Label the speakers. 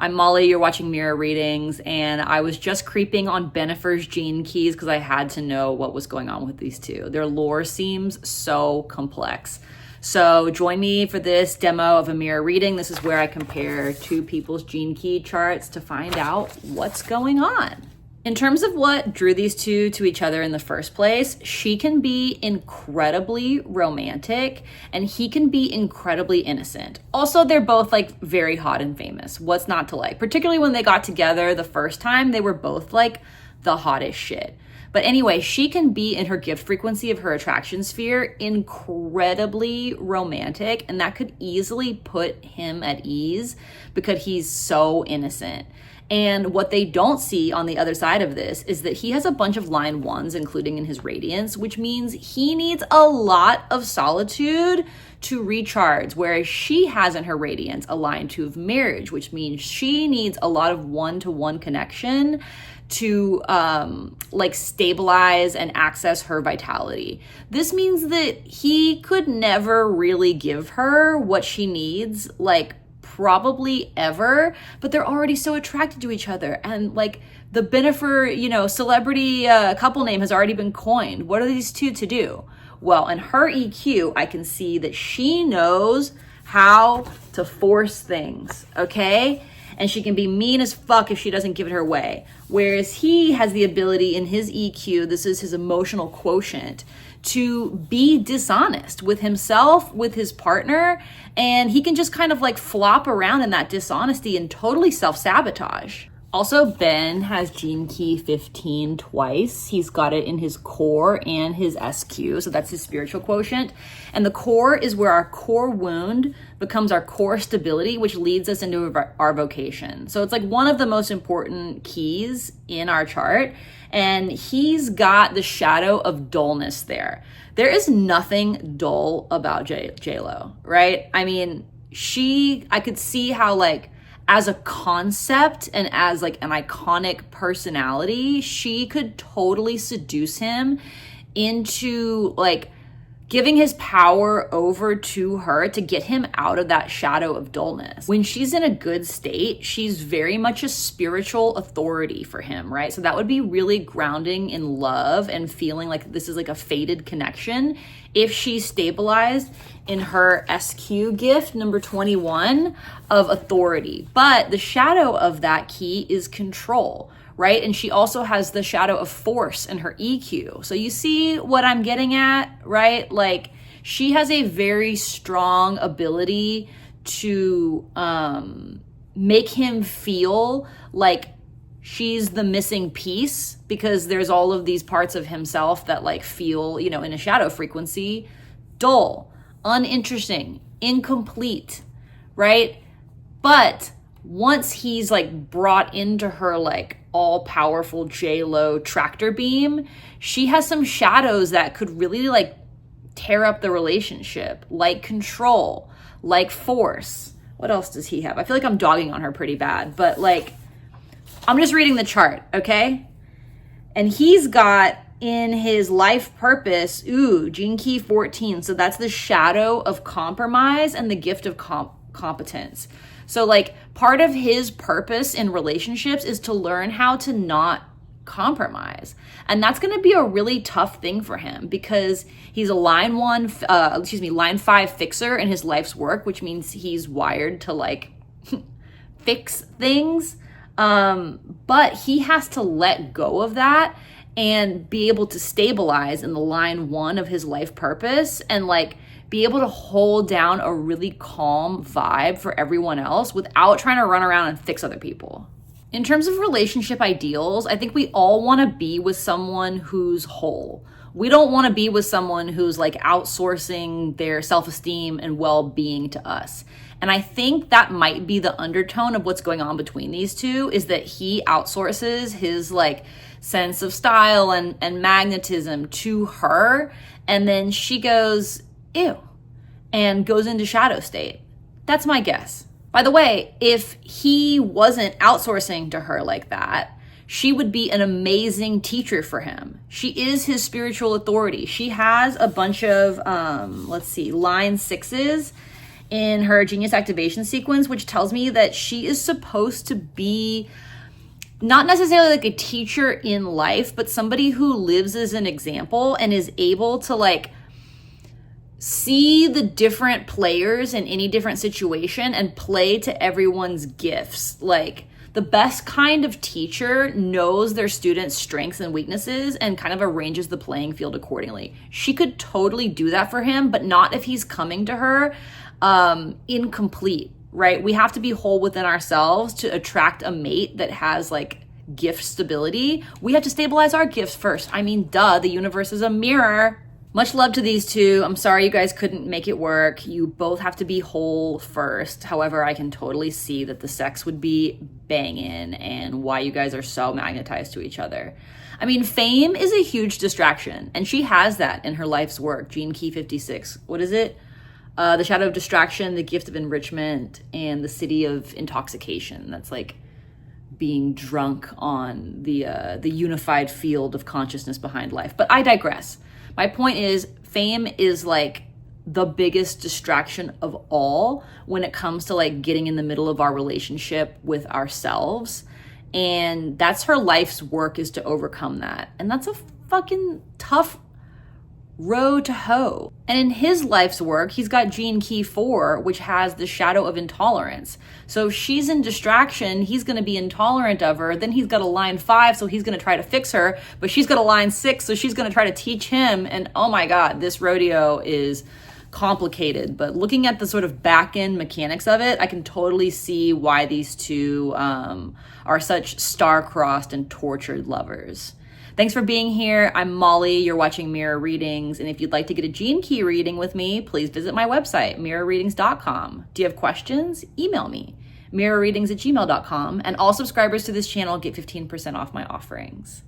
Speaker 1: I'm Molly, you're watching Mirror Readings, and I was just creeping on Bennifer's gene keys because I had to know what was going on with these two. Their lore seems so complex. So join me for this demo of a mirror reading. This is where I compare two people's gene key charts to find out what's going on. In terms of what drew these two to each other in the first place, she can be incredibly romantic and he can be incredibly innocent. Also, they're both like very hot and famous. What's not to like? Particularly when they got together the first time, they were both like the hottest shit. But anyway, she can be in her gift frequency of her attraction sphere incredibly romantic, and that could easily put him at ease because he's so innocent. And what they don't see on the other side of this is that he has a bunch of line ones, including in his radiance, which means he needs a lot of solitude to recharge, whereas she has in her radiance a line two of marriage, which means she needs a lot of one-to-one connection to like stabilize and access her vitality. This means that he could never really give her what she needs, like probably ever, but they're already so attracted to each other. And like the Bennifer, celebrity couple name has already been coined. What are these two to do? Well, in her EQ, I can see that she knows how to force things, okay? And she can be mean as fuck if she doesn't give it her way. Whereas he has the ability in his EQ, this is his emotional quotient, to be dishonest with himself, with his partner, and he can just kind of like flop around in that dishonesty and totally self-sabotage. Also, Ben has gene key 15 twice. He's got it in his core and his SQ, so that's his spiritual quotient. And the core is where our core wound becomes our core stability, which leads us into our vocation. So it's like one of the most important keys in our chart. And he's got the shadow of dullness there. There is nothing dull about J.Lo, right? I mean, I could see how like, as a concept and as like an iconic personality, she could totally seduce him into like giving his power over to her to get him out of that shadow of dullness. When she's in a good state, she's very much a spiritual authority for him, right? So that would be really grounding in love and feeling like this is like a fated connection if she's stabilized in her SQ gift, number 21, of authority. But the shadow of that key is control, right? And she also has the shadow of force in her EQ. So you see what I'm getting at, right? Like she has a very strong ability to make him feel like she's the missing piece, because there's all of these parts of himself that like feel, in a shadow frequency, dull, uninteresting, incomplete, right? But once he's like brought into her like all-powerful J.Lo tractor beam, she has some shadows that could really like tear up the relationship, like control, like force. What else does he have? I feel like I'm dogging on her pretty bad, but like I'm just reading the chart, okay? And he's got in his life purpose, gene key 14. So that's the shadow of compromise and the gift of competence. So like part of his purpose in relationships is to learn how to not compromise. And that's going to be a really tough thing for him because he's a line 5 fixer in his life's work, which means he's wired to like fix things. But he has to let go of that and be able to stabilize in the line 1 of his life purpose and like be able to hold down a really calm vibe for everyone else without trying to run around and fix other people. In terms of relationship ideals, I think we all want to be with someone who's whole. We don't want to be with someone who's like outsourcing their self-esteem and well-being to us. And I think that might be the undertone of what's going on between these two, is that he outsources his like sense of style and magnetism to her. And then she goes, ew, and goes into shadow state. That's my guess. By the way, if he wasn't outsourcing to her like that, she would be an amazing teacher for him. She is his spiritual authority. She has a bunch of, line 6s in her genius activation sequence, which tells me that she is supposed to be not necessarily like a teacher in life, but somebody who lives as an example and is able to like see the different players in any different situation and play to everyone's gifts. Like the best kind of teacher knows their students' strengths and weaknesses and kind of arranges the playing field accordingly. She could totally do that for him, but not if he's coming to her incomplete, right? We have to be whole within ourselves to attract a mate that has like gift stability. We have to stabilize our gifts first. I mean, duh, the universe is a mirror. Much love to these two. I'm sorry you guys couldn't make it work. You both have to be whole first. However, I can totally see that the sex would be banging and why you guys are so magnetized to each other. I mean, fame is a huge distraction, and she has that in her life's work. Gene Key 56. What is it? The Shadow of Distraction, the Gift of Enrichment, and the City of Intoxication. That's like being drunk on the unified field of consciousness behind life. But I digress. My point is, fame is like the biggest distraction of all when it comes to like getting in the middle of our relationship with ourselves. And that's her life's work, is to overcome that. And that's a fucking tough row to hoe. And in his life's work, he's got Gene Key 4, which has the Shadow of Intolerance. So if she's in distraction, he's going to be intolerant of her. Then he's got a line 5, so he's going to try to fix her. But she's got a line 6, so she's going to try to teach him. And oh my God, this rodeo is complicated. But looking at the sort of back end mechanics of it, I can totally see why these two are such star-crossed and tortured lovers. Thanks for being here. I'm Molly. You're watching Mirror Readings. And if you'd like to get a Gene Key reading with me, please visit my website, mirrorreadings.com. Do you have questions? Email me, mirrorreadings@gmail.com. And all subscribers to this channel get 15% off my offerings.